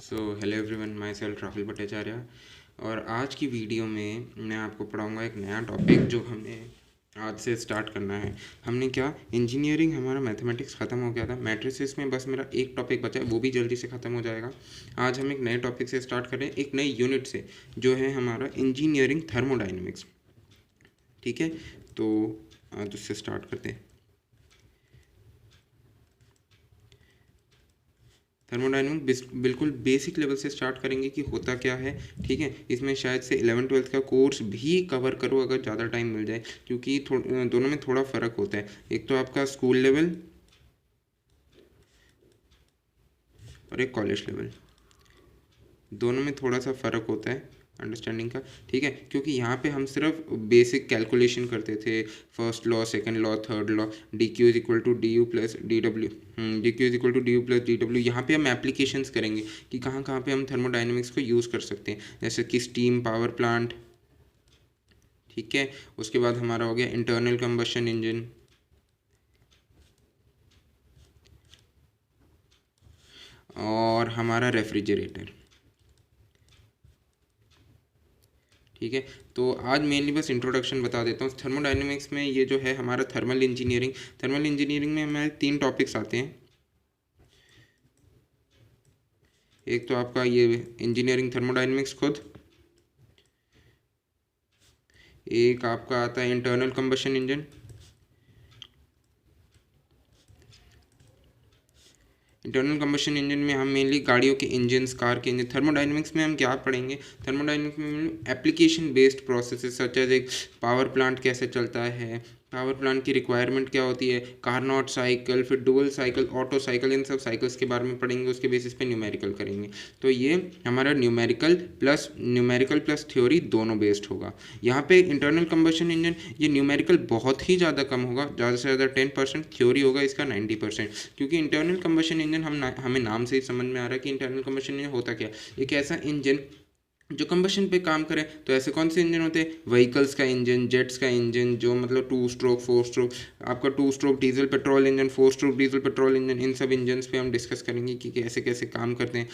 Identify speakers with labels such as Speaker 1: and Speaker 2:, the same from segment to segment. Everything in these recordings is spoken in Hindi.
Speaker 1: So hello everyone, my self Rahul Bhattacharya. और आज की वीडियो में मैं आपको पढ़ाऊँगा एक नया टॉपिक जो हमने आज से स्टार्ट करना है। हमने क्या, इंजीनियरिंग हमारा मैथमेटिक्स ख़त्म हो गया था, मैट्रिसेस में बस मेरा एक टॉपिक बचा है, वो भी जल्दी से ख़त्म हो जाएगा। आज हम एक नए टॉपिक से स्टार्ट करें, एक नई यूनिट से, जो है हमारा इंजीनियरिंग थर्मोडाइनमिक्स। ठीक है, तो आज उससे स्टार्ट करते हैं। थर्मोडायनामिक्स बिल्कुल बेसिक लेवल से स्टार्ट करेंगे कि होता क्या है। ठीक है, इसमें शायद से 11th-12th का कोर्स भी कवर करो अगर ज़्यादा टाइम मिल जाए, क्योंकि दोनों में थोड़ा फ़र्क होता है। एक तो आपका स्कूल लेवल और एक कॉलेज लेवल, दोनों में थोड़ा सा फ़र्क होता है अंडरस्टैंडिंग का। ठीक है, क्योंकि यहाँ पे हम सिर्फ बेसिक कैलकुलेशन करते थे, first law, second law, third law, D Q is equal to D U plus D W, D Q is equal to D U plus D W. यहाँ पे हम एप्लीकेशंस करेंगे कि कहाँ कहाँ पे हम थर्मोडाइनमिक्स को यूज़ कर सकते हैं, जैसे कि स्टीम पावर प्लांट। ठीक है, उसके बाद हमारा हो गया इंटरनल कंबशन इंजन, और हमारा रेफ्रिजरेटर। ठीक है, तो आज मेनली बस इंट्रोडक्शन बता देता हूँ थर्मोडायनेमिक्स में। ये जो है हमारा थर्मल इंजीनियरिंग में हमारे 3 टॉपिक्स आते हैं। एक तो आपका ये इंजीनियरिंग थर्मोडायनेमिक्स खुद, एक आपका आता है internal combustion engine, internal combustion engine में हम मेनली गाड़ियों के इंजन्स, कार के इंजन। थर्मोडायनेमिक्स में हम क्या पढ़ेंगे, थर्मोडायनेमिक्स में application based processes such as एक पावर प्लांट कैसे चलता है, पावर प्लांट की रिक्वायरमेंट क्या होती है, कार्नोट साइकिल, फिर डुअल साइकिल, ऑटो साइकिल, इन सब साइकिल्स के बारे में पढ़ेंगे। उसके बेसिस पे न्यूमेरिकल करेंगे। तो ये हमारा न्यूमेरिकल प्लस थ्योरी दोनों बेस्ड होगा। यहाँ पे इंटरनल कंबशन इंजन, ये न्यूमेरिकल बहुत ही ज़्यादा कम होगा, ज़्यादा से ज़्यादा 10%, थ्योरी होगा इसका 90%। क्योंकि इंटरनल कंबशन इंजन हमें नाम से ही समझ में आ रहा है कि इंटरनल कंबशन इंजन होता क्या, एक ऐसा इंजन जो कंबशन पे काम करें। तो ऐसे कौन से इंजन होते हैं, व्हीकल्स का इंजन, जेट्स का इंजन, जो मतलब 2 स्ट्रोक 4 स्ट्रोक, आपका 2 stroke diesel petrol engine, 4 stroke diesel petrol engine, इन सब इंजन्स पे हम डिस्कस करेंगे कि कैसे कैसे काम करते हैं।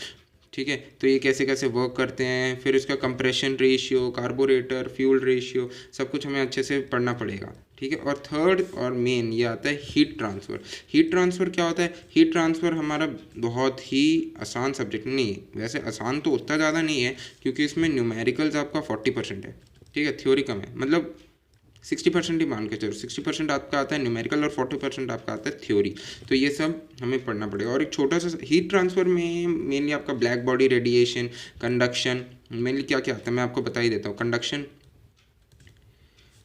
Speaker 1: ठीक है, तो ये कैसे कैसे वर्क करते हैं, फिर इसका compression ratio, carburettor, fuel ratio, सब कुछ हमें अच्छे से पढ़ना पड़ेगा। ठीक है, और थर्ड और मेन ये आता है हीट ट्रांसफ़र। हीट ट्रांसफ़र क्या होता है, हीट ट्रांसफ़र हमारा बहुत ही आसान सब्जेक्ट नहीं है। वैसे आसान तो उतना ज़्यादा नहीं है, क्योंकि इसमें न्यूमेरिकल्स आपका 40% है। ठीक है, थ्योरी कम है, मतलब 60% ही मान के चलो, 60% आपका आता है न्यूमेरिकल और 40% आपका आता है थ्योरी। तो ये सब हमें पढ़ना पड़ेगा। और एक छोटा सा हीट ट्रांसफ़र में मेनली आपका black body radiation, conduction, mainly क्या क्या आता है मैं आपको बता ही देता हूँ। कंडक्शन,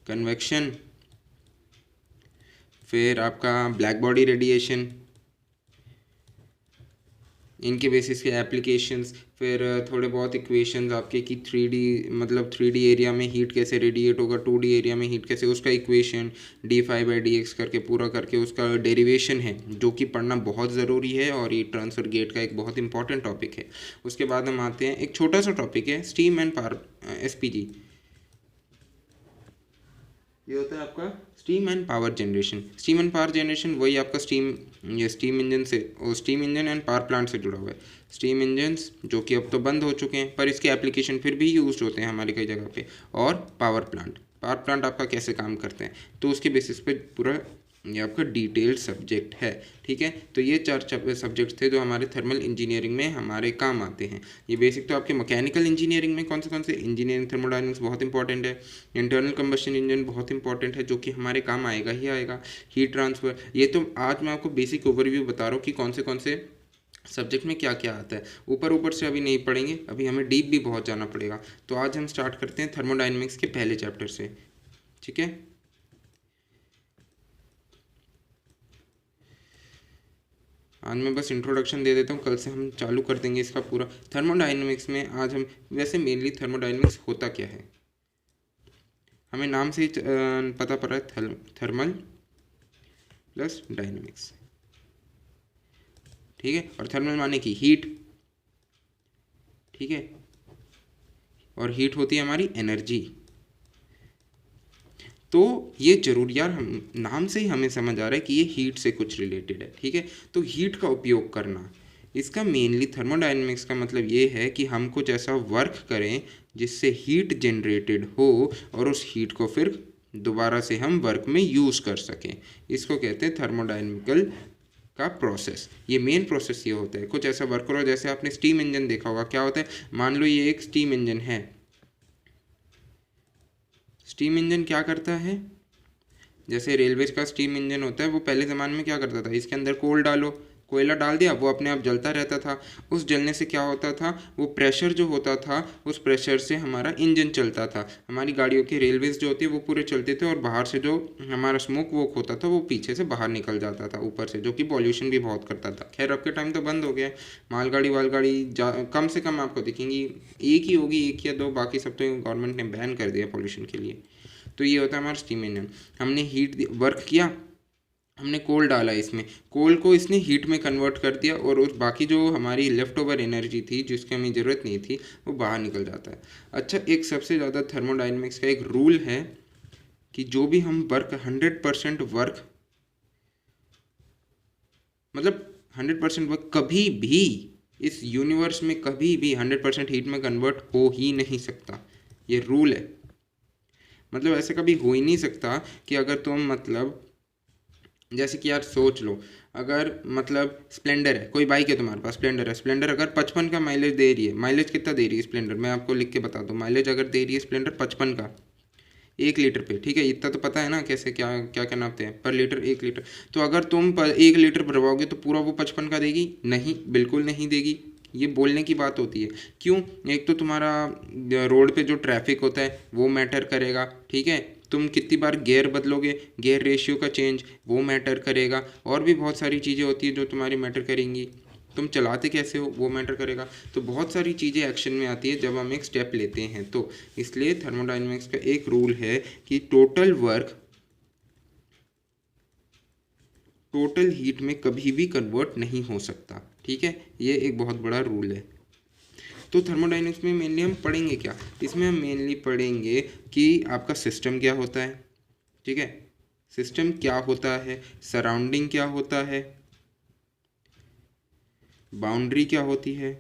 Speaker 1: कन्वेक्शन, फिर आपका ब्लैक बॉडी रेडिएशन, इनके बेसिस के एप्लीकेशंस, फिर थोड़े बहुत इक्वेशंस आपके कि 3D, मतलब 3D एरिया में हीट कैसे रेडिएट होगा, 2D एरिया में हीट कैसे, उसका इक्वेशन d5/dx करके पूरा करके उसका डेरिवेशन है, जो कि पढ़ना बहुत ज़रूरी है और ये ट्रांसफर गेट का एक बहुत इंपॉर्टेंट टॉपिक है। उसके बाद हम आते हैं, एक छोटा सा टॉपिक है स्टीम एंड पावर, SPG। ये होता है आपका steam and power generation. Steam and power generation वही आपका ये स्टीम इंजन से, और steam engine and power plant से जुड़ा हुआ है। स्टीम इंजन्स जो कि अब तो बंद हो चुके हैं, पर इसके एप्लीकेशन फिर भी यूज होते हैं हमारी कई जगह पे। और पावर प्लांट आपका कैसे काम करते हैं, तो उसके बेसिस पे पूरा ये आपका डिटेल्ड सब्जेक्ट है। ठीक है, तो ये 4 सब्जेक्ट थे जो हमारे थर्मल इंजीनियरिंग में हमारे काम आते हैं। ये बेसिक तो आपके मैकेनिकल इंजीनियरिंग में कौन से इंजीनियरिंग थर्मोडायनेमिक्स बहुत इंपॉर्टेंट है, इंटरनल कंबशन इंजन बहुत इंपॉर्टेंट है, जो कि हमारे काम आएगा ही आएगा। हीट ट्रांसफ़र, ये तो आज मैं आपको बेसिक ओवरव्यू बता रहा हूँ कि कौन से सब्जेक्ट में क्या क्या आता है। ऊपर ऊपर से अभी नहीं पढ़ेंगे, अभी हमें डीप भी बहुत जाना पड़ेगा। तो आज हम स्टार्ट करते हैं थर्मोडायनेमिक्स के पहले चैप्टर से। ठीक है, आज मैं बस इंट्रोडक्शन दे देता हूँ, कल से हम चालू कर देंगे इसका पूरा। थर्मोडायनेमिक्स में आज हम, वैसे मेनली थर्मोडायनेमिक्स होता क्या है, हमें नाम से ही पता पड़ रहा है, थर्मल प्लस डायनेमिक्स। ठीक है, और थर्मल माने की हीट। ठीक है, और हीट होती है हमारी एनर्जी। तो ये जरूर यार, हम नाम से ही हमें समझ आ रहा है कि ये हीट से कुछ रिलेटेड है। ठीक है, तो हीट का उपयोग करना, इसका मेनली थर्मोडायनेमिक्स का मतलब ये है कि हम कुछ ऐसा वर्क करें जिससे हीट जनरेटेड हो और उस हीट को फिर दोबारा से हम वर्क में यूज़ कर सकें। इसको कहते हैं थर्मोडायनेमिकल का प्रोसेस। ये मेन प्रोसेस ये होता है, कुछ ऐसा वर्क करो। जैसे आपने स्टीम इंजन देखा होगा, क्या होता है, मान लो ये एक स्टीम इंजन है। स्टीम इंजन क्या करता है, जैसे रेलवेज का स्टीम इंजन होता है, वो पहले ज़माने में क्या करता था, इसके अंदर कोयला डाल दिया, वो अपने आप जलता रहता था। उस जलने से क्या होता था, वो प्रेशर जो होता था, उस प्रेशर से हमारा इंजन चलता था। हमारी गाड़ियों के रेलवेज जो होती है वो पूरे चलते थे और बाहर से जो हमारा स्मोक वोक होता था वो पीछे से बाहर निकल जाता था ऊपर से, जो कि पॉल्यूशन भी बहुत करता था। खैर अब के टाइम तो बंद हो गया है। मालगाड़ी वालगाड़ी कम से कम आपको दिखेंगी, एक ही होगी, एक या दो, बाकी सब तो गवर्नमेंट ने बैन कर दिया पॉल्यूशन के लिए। तो ये होता है हमारा स्टीम इंजन। हमने हीट वर्क किया, हमने कोल डाला, इसमें कोल को इसने हीट में कन्वर्ट कर दिया और उस बाकी जो हमारी लेफ़्ट ओवर एनर्जी थी जिसकी हमें ज़रूरत नहीं थी वो बाहर निकल जाता है। अच्छा, एक सबसे ज़्यादा थर्मोडायनेमिक्स का एक रूल है कि जो भी हम वर्क 100% वर्क, मतलब 100% वर्क कभी भी इस यूनिवर्स में कभी भी 100% हीट में कन्वर्ट हो ही नहीं सकता। ये रूल है। मतलब ऐसे कभी हो ही नहीं सकता कि अगर तुम मतलब जैसे कि यार सोच लो, अगर मतलब स्प्लेंडर है, कोई बाइक है तुम्हारे पास, स्प्लेंडर है, स्प्लेंडर अगर 55 का माइलेज दे रही है, माइलेज कितना दे रही है स्प्लेंडर, मैं आपको लिख के बता दूँ, माइलेज अगर दे रही है स्प्लेंडर 55 का 1 लीटर पे, ठीक है, इतना तो पता है ना कैसे क्या क्या क्या नापते हैं, पर लीटर 1 लीटर। तो अगर तुम 1 लीटर भरवाओगे तो पूरा वो 55 का देगी? नहीं, बिल्कुल नहीं देगी। ये बोलने की बात होती है। क्यों? एक तो तुम्हारा रोड पे जो ट्रैफिक होता है वो मैटर करेगा, ठीक है, तुम कितनी बार गियर बदलोगे, गियर रेशियो का चेंज वो मैटर करेगा, और भी बहुत सारी चीज़ें होती है जो तुम्हारी मैटर करेंगी, तुम चलाते कैसे हो वो मैटर करेगा। तो बहुत सारी चीज़ें एक्शन में आती है जब हम एक स्टेप लेते हैं। तो इसलिए थर्मोडायनेमिक्स का एक रूल है कि टोटल वर्क टोटल हीट में कभी भी कन्वर्ट नहीं हो सकता, ठीक है, ये एक बहुत बड़ा रूल है। तो थर्मोडायनेमिक्स में मेनली हम पढ़ेंगे क्या, इसमें हम मेनली पढ़ेंगे कि आपका सिस्टम क्या होता है, ठीक है, सिस्टम क्या होता है, सराउंडिंग क्या होता है, बाउंड्री क्या होती है,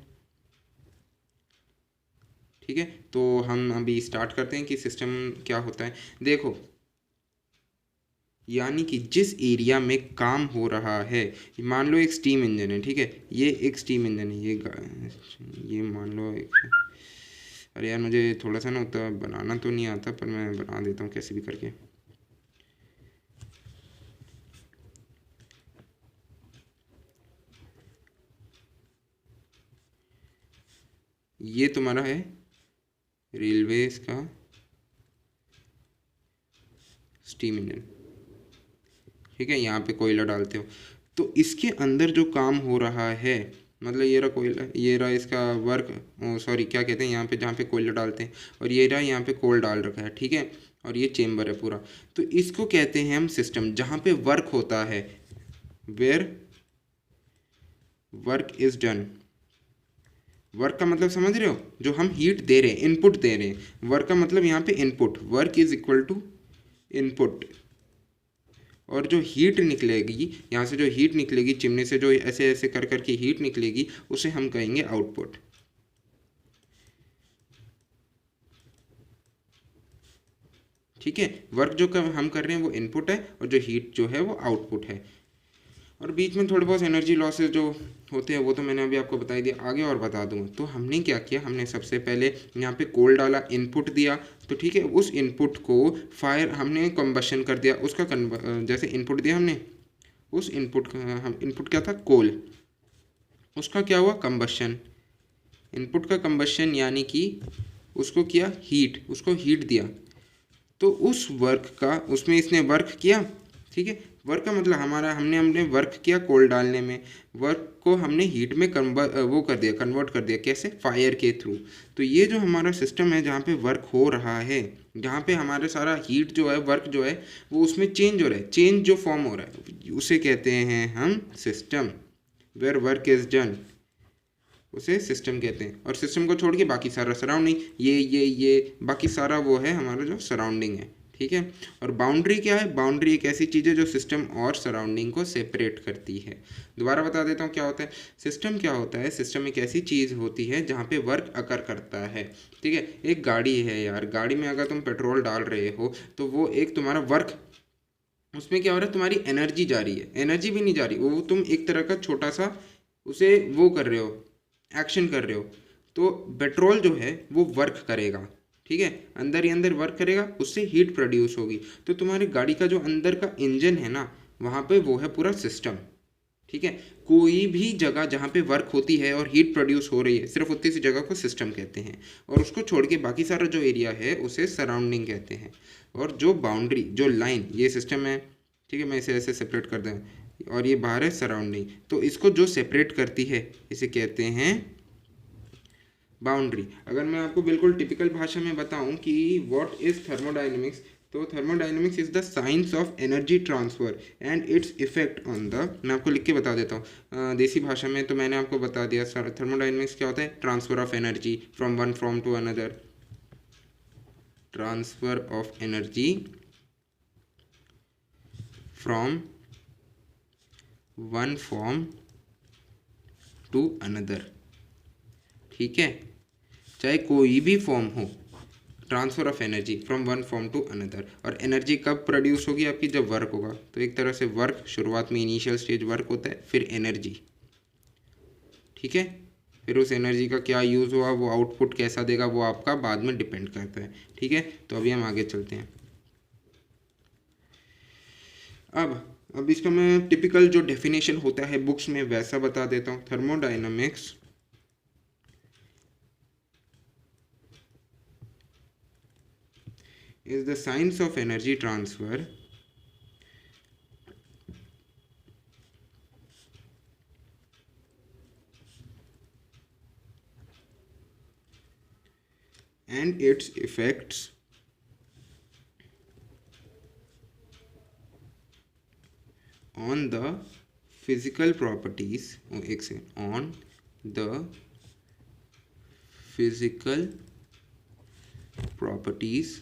Speaker 1: ठीक है। तो हम अभी स्टार्ट करते हैं कि सिस्टम क्या होता है। देखो, यानी कि जिस एरिया में काम हो रहा है, मान लो एक स्टीम इंजन है, ठीक है, ये एक स्टीम इंजन है, ये मान लो एक, अरे यार मुझे थोड़ा सा ना उतना बनाना तो नहीं आता, पर मैं बना देता हूँ कैसे भी करके। ये तुम्हारा है रेलवेज का स्टीम इंजन, ठीक है, यहाँ पे कोयला डालते हो, तो इसके अंदर जो काम हो रहा है, मतलब ये रहा कोयला, ये रहा इसका वर्क, सॉरी क्या कहते हैं यहाँ पे जहाँ पे कोयला डालते हैं, और ये रहा यहाँ पे कोल डाल रखा है, ठीक है, और ये चेम्बर है पूरा। तो इसको कहते हैं हम सिस्टम, जहाँ पे वर्क होता है, where work is done. Work का मतलब समझ रहे हो, जो हम हीट दे रहे हैं, इनपुट दे रहे हैं, वर्क का मतलब यहाँ पे input, work is equal to input, और जो हीट निकलेगी यहाँ से, जो हीट निकलेगी चिमनी से, जो ऐसे ऐसे कर कर के हीट निकलेगी, उसे हम कहेंगे आउटपुट, ठीक है। वर्क जो हम कर रहे हैं वो इनपुट है और जो हीट जो है वो आउटपुट है। और बीच में थोड़े बहुत एनर्जी लॉसेस जो होते हैं वो तो मैंने अभी आपको बता ही दिया, आगे और बता दूंगा। तो हमने क्या किया, हमने सबसे पहले यहाँ पे कोल डाला, इनपुट दिया, तो ठीक है, उस इनपुट को फायर हमने कंबशन कर दिया, उसका जैसे इनपुट दिया हमने, उस इनपुट का हम इनपुट क्या था, कोल, उसका क्या हुआ, कंबशन, इनपुट का कंबशन, यानी कि उसको किया हीट, उसको हीट दिया, तो उस वर्क का उसमें इसने वर्क किया, ठीक है। वर्क का मतलब हमारा हमने वर्क किया कोल डालने में, वर्क को हमने हीट में वो कर दिया, कन्वर्ट कर दिया, कैसे, फायर के थ्रू। तो ये जो हमारा सिस्टम है जहाँ पे वर्क हो रहा है, जहाँ पे हमारे सारा हीट जो है, वर्क जो है वो उसमें चेंज हो रहा है, चेंज जो फॉर्म हो रहा है उसे कहते हैं हम system, where work is done, उसे सिस्टम कहते हैं। और सिस्टम को छोड़ के बाकी सारा सराउंडिंग, ये बाकी सारा वो है हमारा जो सराउंडिंग है, ठीक है। और बाउंड्री क्या है? बाउंड्री एक ऐसी चीज़ है जो सिस्टम और सराउंडिंग को सेपरेट करती है। दोबारा बता देता हूँ क्या होता है। सिस्टम क्या होता है? सिस्टम एक ऐसी चीज़ होती है जहाँ पे वर्क अकर करता है, ठीक है। एक गाड़ी है यार, गाड़ी में अगर तुम पेट्रोल डाल रहे हो तो वो एक तुम्हारा वर्क, उसमें क्या हो रहा है, तुम्हारी एनर्जी जा रही है, एनर्जी भी नहीं जा रही, वो तुम एक तरह का छोटा सा उसे वो कर रहे हो, एक्शन कर रहे हो। तो पेट्रोल जो है वो वर्क करेगा, ठीक है, अंदर ही अंदर वर्क करेगा, उससे हीट प्रोड्यूस होगी। तो तुम्हारी गाड़ी का जो अंदर का इंजन है ना, वहाँ पे वो है पूरा सिस्टम, ठीक है। कोई भी जगह जहाँ पे वर्क होती है और हीट प्रोड्यूस हो रही है, सिर्फ उतनी सी जगह को सिस्टम कहते हैं, और उसको छोड़ के बाकी सारा जो एरिया है उसे सराउंडिंग कहते हैं। और जो बाउंड्री, जो लाइन, ये सिस्टम है, ठीक है, मैं इसे ऐसे सेपरेट कर दें, और ये बाहर है सराउंडिंग, तो इसको जो सेपरेट करती है इसे कहते हैं बाउंड्री। अगर मैं आपको बिल्कुल टिपिकल भाषा में बताऊं कि व्हाट इज थर्मोडाइनमिक्स, तो thermodynamics is the science of energy transfer and its effect on the, मैं आपको लिख के बता देता हूँ देसी भाषा में, तो मैंने आपको बता दिया थर्मोडाइनमिक्स क्या होता है। Transfer of energy from one form to another, transfer of energy from one form to another, ठीक है, चाहे कोई भी फॉर्म हो, transfer of energy from one form to another. और एनर्जी कब प्रोड्यूस होगी आपकी? जब वर्क होगा। तो एक तरह से वर्क, शुरुआत में इनिशियल स्टेज वर्क होता है, फिर एनर्जी, ठीक है, फिर उस एनर्जी का क्या यूज़ हुआ, वो आउटपुट कैसा देगा, वो आपका बाद में डिपेंड करता है, ठीक है। तो अभी हम आगे चलते हैं। अब इसका मैं टिपिकल जो डेफिनेशन होता है बुक्स में वैसा बता देता हूँ। Thermodynamics is the science of energy transfer and its effects on the physical properties, एक second, on the physical properties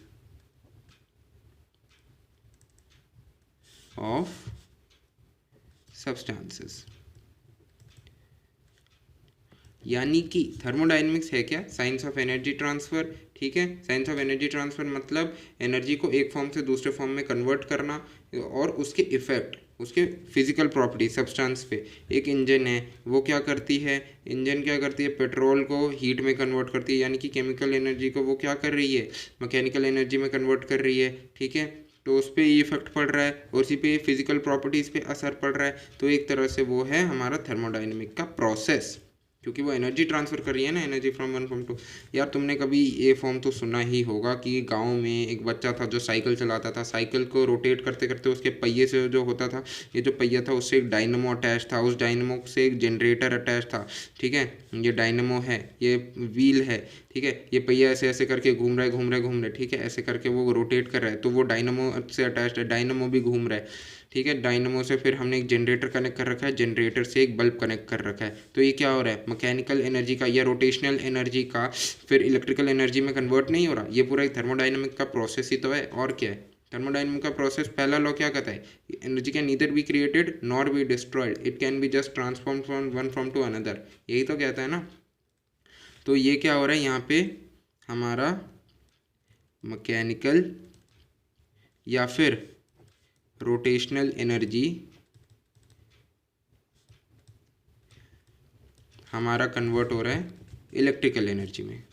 Speaker 1: of substances। यानी कि थर्मोडाइनमिक्स है क्या? साइंस ऑफ एनर्जी ट्रांसफर, ठीक है। साइंस ऑफ एनर्जी ट्रांसफर मतलब एनर्जी को एक फॉर्म से दूसरे फॉर्म में कन्वर्ट करना, और उसके इफेक्ट, उसके फिजिकल प्रॉपर्टी सब्सटेंस पे। एक इंजन है, वो क्या करती है, इंजन क्या करती है, पेट्रोल को हीट में कन्वर्ट करती है, यानी कि केमिकल एनर्जी को वो क्या कर रही है, मैकेनिकल एनर्जी में कन्वर्ट कर रही है, ठीक है। तो उस पर ये इफेक्ट पड़ रहा है और उसी पे फिजिकल प्रॉपर्टीज़ पे असर पड़ रहा है। तो एक तरह से वो है हमारा थर्मोडाइनमिक का प्रोसेस, क्योंकि वो एनर्जी ट्रांसफ़र कर रही है ना, energy from one form to. यार तुमने कभी ये फॉर्म तो सुना ही होगा कि गांव में एक बच्चा था जो साइकिल चलाता था, साइकिल को रोटेट करते करते उसके पहिए से जो होता था, ये जो पहिया था उससे एक डायनमो अटैच था, उस डायनमो से एक जनरेटर अटैच था, ठीक है। ये डायनमो है, ये व्हील है, ठीक है, ये पहिया ऐसे ऐसे करके घूम रहा है, घूम रहा है, घूम रहा है, ठीक है, ऐसे करके वो रोटेट कर रहा है, तो वो डायनमो से अटैच है, डायनमो भी घूम रहा है, ठीक है। डायनमो से फिर हमने एक जनरेटर कनेक्ट कर रखा है, जनरेटर से एक बल्ब कनेक्ट कर रखा है। तो ये क्या हो रहा है, मैकेनिकल एनर्जी का या रोटेशनल एनर्जी का फिर इलेक्ट्रिकल एनर्जी में कन्वर्ट नहीं हो रहा। ये पूरा एक थर्मोडाइनमिक का प्रोसेस ही तो है, और क्या है। थर्मोडाइनमिक का प्रोसेस पहला लॉ क्या कहता है, energy can neither be created nor be destroyed, it can be just transform from one from to another, यही तो कहता है ना। तो ये क्या हो रहा है यहाँ पे, हमारा मैकेनिकल या फिर रोटेशनल एनर्जी हमारा कन्वर्ट हो रहा है इलेक्ट्रिकल एनर्जी में,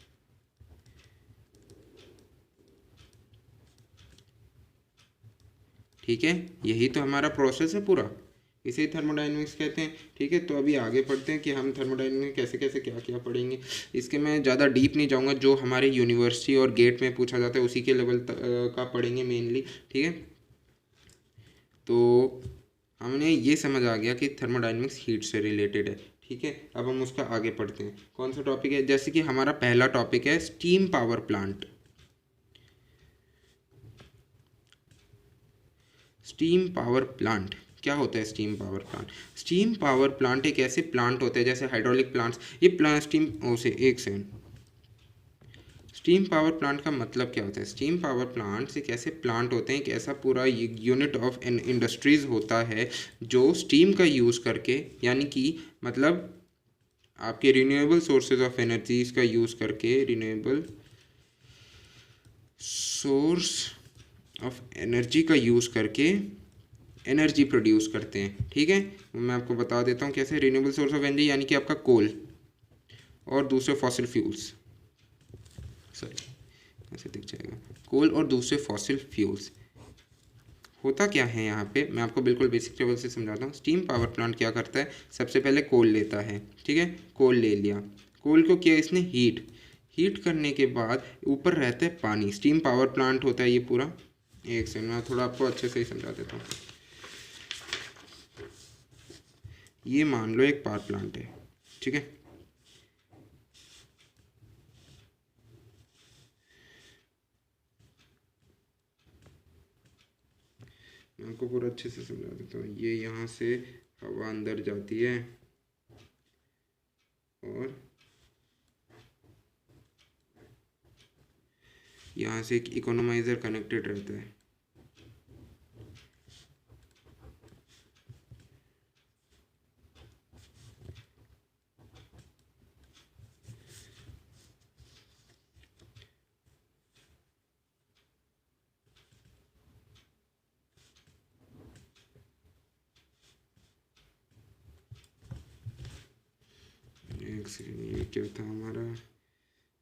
Speaker 1: ठीक है। यही तो हमारा प्रोसेस है पूरा, इसे ही थर्मोडाइनमिक्स कहते हैं, ठीक है। तो अभी आगे पढ़ते हैं कि हम थर्मोडाइनमिक्स कैसे कैसे क्या क्या पढ़ेंगे। इसके मैं ज़्यादा डीप नहीं जाऊँगा, जो हमारे यूनिवर्सिटी और गेट में पूछा जाता है उसी के लेवल का पढ़ेंगे मेनली, ठीक है। तो हमने ये समझ आ गया कि थर्मोडाइनमिक्स हीट से रिलेटेड है, ठीक है। अब हम उसका आगे पढ़ते हैं, कौन सा टॉपिक है। जैसे कि हमारा पहला टॉपिक है steam power plant. Steam power plant क्या होता है? Steam power plant, steam power plant एक ऐसे प्लांट होते हैं जैसे हाइड्रोलिक प्लांट्स, ये प्लांट स्टीम से एक सेकेंड, स्टीम पावर प्लांट का मतलब क्या होता है? स्टीम पावर प्लांट्स एक ऐसे प्लांट होते हैं, एक ऐसा पूरा यूनिट ऑफ एन इंडस्ट्रीज होता है जो स्टीम का यूज़ करके, यानी कि मतलब आपके रिन्यूएबल सोर्सेज ऑफ एनर्जीज का यूज़ करके, रिन्यूएबल सोर्स ऑफ एनर्जी का यूज़ करके एनर्जी प्रोड्यूस करते हैं। ठीक है, मैं आपको बता देता हूँ कैसे। रिन्यूएबल सोर्स ऑफ एनर्जी यानी कि आपका कोल और दूसरे फॉसिल फ्यूल्स, सॉरी ऐसे दिख जाएगा, कोल और दूसरे फॉसिल फ्यूल्स। होता क्या है यहाँ पे, मैं आपको बिल्कुल बेसिक लेवल से समझाता हूँ। स्टीम पावर प्लांट क्या करता है, सबसे पहले कोल लेता है। ठीक है, कोल ले लिया, कोल को किया इसने हीट करने के बाद ऊपर रहता है पानी। स्टीम पावर प्लांट होता है ये पूरा। एक सेकंड, मैं थोड़ा आपको अच्छे से ही समझा देता हूँ। ये मान लो एक पावर प्लांट है, ठीक है। मैं आपको पूरा अच्छे से समझा देता हूँ। ये यहाँ से हवा अंदर जाती है और यहाँ से एक इकोनोमाइज़र कनेक्टेड रहता है। एक सेकेंड, ये क्या था हमारा,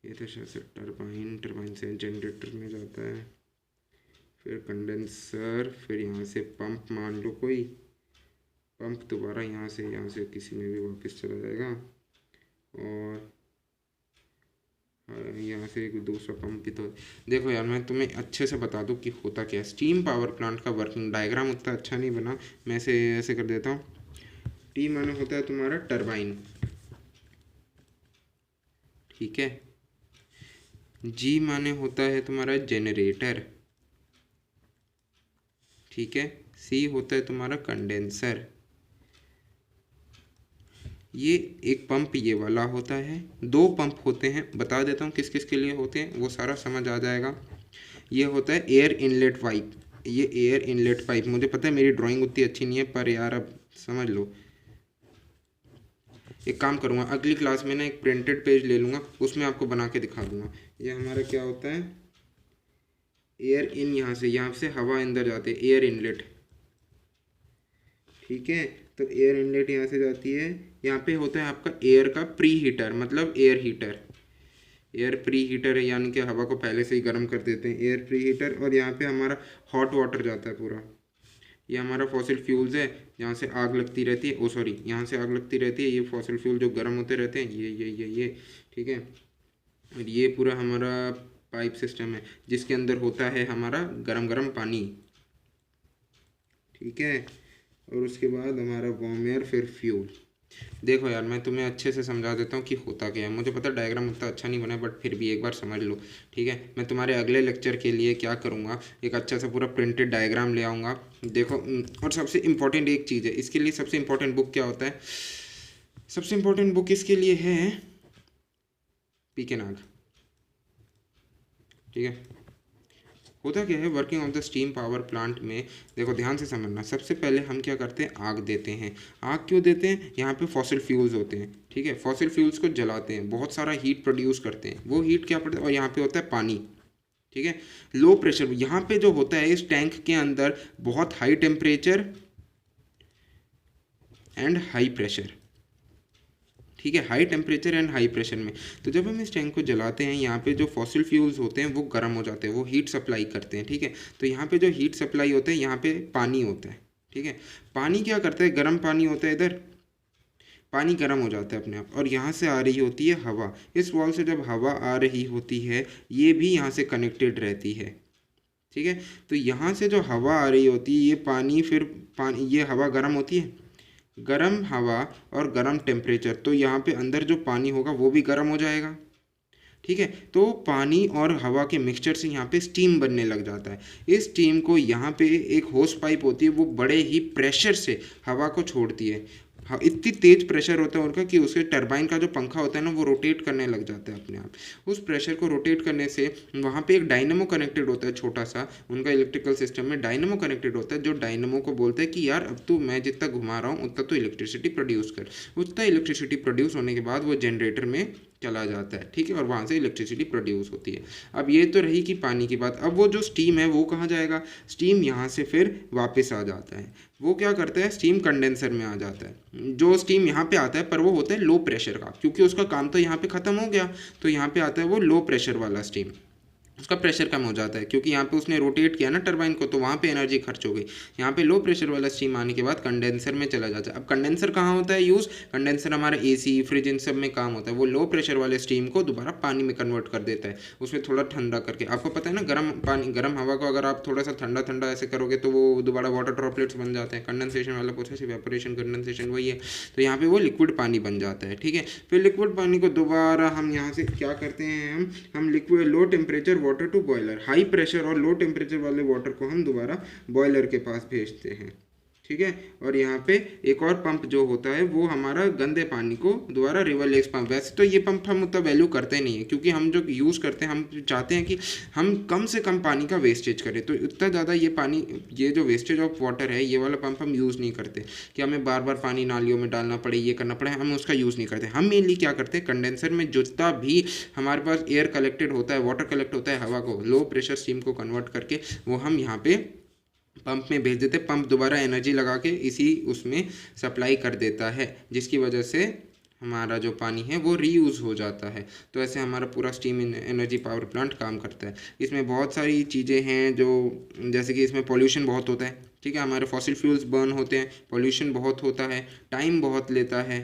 Speaker 1: ये था शायद से टरबाइन से जनरेटर में जाता है, फिर कंडेंसर, फिर यहाँ से पंप, मान लो कोई पंप दोबारा यहाँ से किसी में भी वापस चला जाएगा, और यहाँ से एक दूसरा पंप भी। तो देखो यार, मैं तुम्हें अच्छे से बता दूँ कि होता क्या है। स्टीम पावर प्लांट का वर्किंग डायग्राम उतना अच्छा नहीं बना, मैं ऐसे कर देता हूँ। टी माने होता है तुम्हारा टरबाइन, ठीक है। जी माने होता है तुम्हारा जनरेटर, ठीक है। सी होता है तुम्हारा कंडेंसर। ये एक पंप ये वाला होता है। दो पंप होते हैं, बता देता हूँ किस किस के लिए होते हैं, वो सारा समझ आ जाएगा। ये होता है एयर इनलेट पाइप, ये एयर इनलेट पाइप। मुझे पता है मेरी ड्राइंग उतनी अच्छी नहीं है, पर यार अब समझ लो। एक काम करूँगा, अगली क्लास में ना एक प्रिंटेड पेज ले लूँगा, उसमें आपको बना के दिखा दूँगा। ये हमारा क्या होता है, एयर इन, यहाँ से हवा अंदर जाते है, एयर इनलेट, ठीक है। तो एयर इनलेट यहाँ से जाती है, यहाँ पे होता है आपका एयर का प्री हीटर, मतलब air heater. Air pre heater है, यानी कि हवा को पहले से ही गर्म कर देते हैं, एयर प्री हीटर। और यहाँ पे हमारा हॉट वाटर जाता है पूरा। ये हमारा फॉसिल फ्यूल्स है, यहाँ से आग लगती रहती है, सॉरी यहाँ से आग लगती रहती है। ये फॉसिल फ्यूल जो गर्म होते रहते हैं, ये ठीक है। और ये पूरा हमारा पाइप सिस्टम है, जिसके अंदर होता है हमारा गरम गरम पानी, ठीक है। और उसके बाद हमारा वार्म एयर, फिर फ्यूल। देखो यार, मैं तुम्हें अच्छे से समझा देता हूँ कि होता क्या है। मुझे पता डायग्राम उतना अच्छा नहीं बना है, बट फिर भी एक बार समझ लो, ठीक है। मैं तुम्हारे अगले लेक्चर के लिए क्या करूँगा, एक अच्छा सा पूरा प्रिंटेड डायग्राम ले आऊँगा। देखो, और सबसे इम्पोर्टेंट एक चीज़ है इसके लिए, सबसे इम्पोर्टेंट बुक क्या होता है, सबसे इम्पोर्टेंट बुक इसके लिए है पीके नाग, ठीक है। होता क्या है working of the steam power plant में, देखो ध्यान से समझना। सबसे पहले हम क्या करते हैं, आग देते हैं। आग क्यों देते हैं, यहाँ पे फॉसिल फ्यूल्स होते हैं, ठीक है। फॉसिल फ्यूल्स को जलाते हैं, बहुत सारा हीट प्रोड्यूस करते हैं, वो हीट क्या पड़ता है, और यहाँ पे होता है पानी, ठीक है। लो प्रेशर, यहाँ पे जो होता है इस टैंक के अंदर बहुत high temperature and high pressure, ठीक है। High temperature and high pressure में, तो जब हम इस टैंक को जलाते हैं, यहाँ पे जो फॉसिल फ्यूल्स होते हैं वो गर्म हो जाते हैं, वो हीट सप्लाई करते हैं, ठीक है। तो यहाँ पे जो हीट सप्लाई होता है, यहाँ पे पानी होता है, ठीक है। पानी क्या करता है, गर्म पानी होता है, इधर पानी गर्म हो जाता है अपने आप, और यहाँ से आ रही होती है हवा। इस वॉल से जब हवा आ रही होती है, ये भी यहाँ से कनेक्टेड रहती है, ठीक है। तो यहाँ से जो हवा आ रही होती है, ये पानी, फिर पानी, ये हवा गर्म होती है, गर्म हवा और गर्म टेम्परेचर, तो यहाँ पे अंदर जो पानी होगा वो भी गर्म हो जाएगा, ठीक है। तो पानी और हवा के मिक्सचर से यहाँ पे स्टीम बनने लग जाता है। इस स्टीम को यहाँ पे एक होस पाइप होती है, वो बड़े ही प्रेशर से हवा को छोड़ती है। हाँ, इतनी तेज प्रेशर होता है उनका कि उसके टरबाइन का जो पंखा होता है ना वो रोटेट करने लग जाता है अपने आप। उस प्रेशर को रोटेट करने से वहाँ पे एक डायनेमो कनेक्टेड होता है, छोटा सा उनका इलेक्ट्रिकल सिस्टम में डायनेमो कनेक्टेड होता है, जो डायनेमो को बोलता है कि यार अब तो मैं जितना घुमा रहा हूँ उतना तो इलेक्ट्रिसिटी प्रोड्यूस कर। उतना इलेक्ट्रिसिटी प्रोड्यूस होने के बाद वो जनरेटर में चला जाता है, ठीक है, और वहाँ से इलेक्ट्रिसिटी प्रोड्यूस होती है। अब ये तो रही कि पानी की बात। अब वो जो स्टीम है वो कहाँ जाएगा? स्टीम यहाँ से फिर वापस आ जाता है। वो क्या करता है? स्टीम कंडेंसर में आ जाता है। जो स्टीम यहाँ पे आता है पर वो होता है लो प्रेशर का, क्योंकि उसका काम तो यहाँ पे ख़त्म हो गया, तो यहाँ पे आता है वो लो प्रेशर वाला स्टीम। उसका प्रेशर कम हो जाता है क्योंकि यहाँ पे उसने रोटेट किया ना टरबाइन को, तो वहाँ पे एनर्जी खर्च हो गई। यहाँ पे लो प्रेशर वाला स्टीम आने के बाद कंडेंसर में चला जाता है। अब कंडेंसर कहाँ होता है यूज़? कंडेंसर हमारा एसी, फ्रिज, इन सब में काम होता है। वो लो प्रेशर वाले स्टीम को दोबारा पानी में कन्वर्ट कर देता है, उसमें थोड़ा ठंडा करके। आपको पता है ना, गर्म पानी, गर्म हवा को अगर आप थोड़ा सा ठंडा ठंडा ऐसे करोगे तो वो दोबारा वाटर ड्रॉपलेट्स बन जाते हैं। कंडेंसेशन वाला प्रोसेस, इवेपोरेशन, कंडेंसेशन वही है। तो यहाँ पे वो लिक्विड पानी बन जाता है, ठीक है। फिर लिक्विड पानी को दोबारा हम यहाँ से क्या करते हैं, हम liquid low temperature water to boiler, high pressure और लो टेम्परेचर वाले वाटर को हम दोबारा बॉयलर के पास भेजते हैं, ठीक है। और यहाँ पे एक और पंप जो होता है वो हमारा गंदे पानी को दोबारा रिवरलेस पंप। वैसे तो ये पंप हम उतना वैल्यू करते नहीं है, क्योंकि हम जो यूज़ करते हैं हम चाहते हैं कि हम कम से कम पानी का वेस्टेज करें, तो उतना ज़्यादा ये पानी, ये जो वेस्टेज ऑफ वाटर है ये वाला पंप हम यूज़ नहीं करते कि हमें बार बार पानी नालियों में डालना पड़े, ये करना पड़े, हम उसका यूज़ नहीं करते। हम मेनली क्या करते हैं, कंडेंसर में जितना भी हमारे पास एयर कलेक्टेड होता है, वाटर कलेक्ट होता है, हवा को लो प्रेशर स्टीम को कन्वर्ट करके वो हम यहाँ पे पंप में भेज देते। पंप दोबारा एनर्जी लगा के इसी उसमें सप्लाई कर देता है, जिसकी वजह से हमारा जो पानी है वो रीयूज़ हो जाता है। तो ऐसे हमारा पूरा स्टीम एनर्जी पावर प्लांट काम करता है। इसमें बहुत सारी चीज़ें हैं जो, जैसे कि इसमें पॉल्यूशन बहुत होता है, ठीक है, हमारे फॉसिल फ्यूल्स बर्न होते हैं, पॉल्यूशन बहुत होता है, टाइम बहुत लेता है।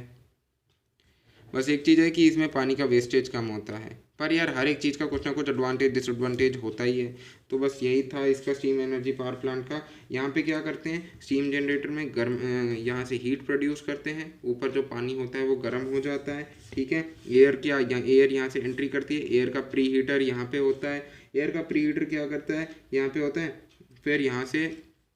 Speaker 1: बस एक चीज़ है कि इसमें पानी का वेस्टेज कम होता है, पर यार हर एक चीज़ का कुछ ना कुछ एडवांटेज डिसएडवांटेज होता ही है। तो बस यही था इसका स्टीम एनर्जी पावर प्लांट का। यहाँ पे क्या करते हैं, स्टीम जनरेटर में गर्म, यहाँ से हीट प्रोड्यूस करते हैं, ऊपर जो पानी होता है वो गर्म हो जाता है, ठीक है। एयर यहाँ से एंट्री करती है, एयर का प्री हीटर यहाँ पे होता है। एयर का प्री हीटर क्या करता है, यहाँ पे होता है, फिर यहाँ से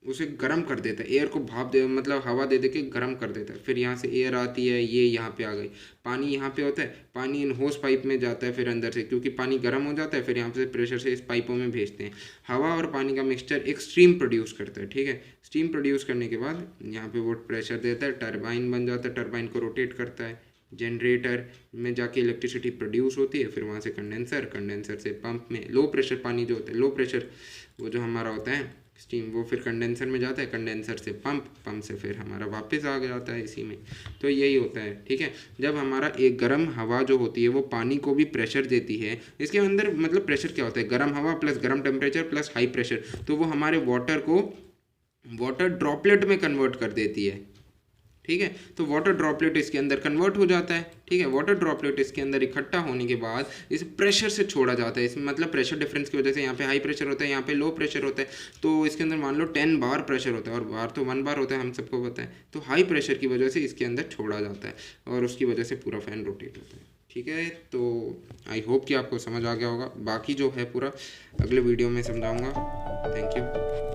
Speaker 1: उसे गर्म कर देता है, एयर को भाप दे, मतलब हवा दे दे के गर्म कर देता है। फिर यहाँ से एयर आती है, ये यहाँ पे आ गई। पानी यहाँ पे होता है, पानी इन होस पाइप में जाता है, फिर अंदर से क्योंकि पानी गर्म हो जाता है, फिर यहाँ से प्रेशर से इस पाइपों में भेजते हैं। हवा और पानी का मिक्सचर एक स्टीम प्रोड्यूस करता है, ठीक है। स्टीम प्रोड्यूस करने के बाद यहाँ पे वो प्रेशर देता है, टरबाइन बन जाता है, टरबाइन को रोटेट करता है, जनरेटर में जाके इलेक्ट्रिसिटी प्रोड्यूस होती है। फिर वहाँ से कंडेंसर, कंडेंसर से पंप में लो प्रेशर पानी जो होता है, लो प्रेशर वो जो हमारा होता है स्टीम, वो फिर कंडेंसर में जाता है, कंडेंसर से पंप, पंप से फिर हमारा वापस आ जाता है इसी में। तो यही होता है, ठीक है। जब हमारा एक गर्म हवा जो होती है वो पानी को भी प्रेशर देती है, इसके अंदर मतलब प्रेशर क्या होता है, गर्म हवा प्लस गर्म टेम्परेचर प्लस हाई प्रेशर, तो वो हमारे वाटर को वाटर ड्रॉपलेट में कन्वर्ट कर देती है, ठीक है। तो वाटर ड्रॉपलेट इसके अंदर कन्वर्ट हो जाता है, ठीक है। वाटर ड्रॉपलेट इसके अंदर इकट्ठा होने के बाद इसे प्रेशर से छोड़ा जाता है। इसमें मतलब प्रेशर डिफरेंस की वजह से यहाँ पे हाई प्रेशर होता है, यहाँ पे लो प्रेशर होता है। तो इसके अंदर मान लो 10 बार प्रेशर होता है, और बार तो 1 बार होता है, हम सबको पता है। तो हाई प्रेशर की वजह से इसके अंदर छोड़ा जाता है और उसकी वजह से पूरा फैन रोटेट होता है, ठीक है। तो आई होप कि आपको समझ आ गया होगा। बाकी जो है पूरा अगले वीडियो में समझाऊँगा। Thank you.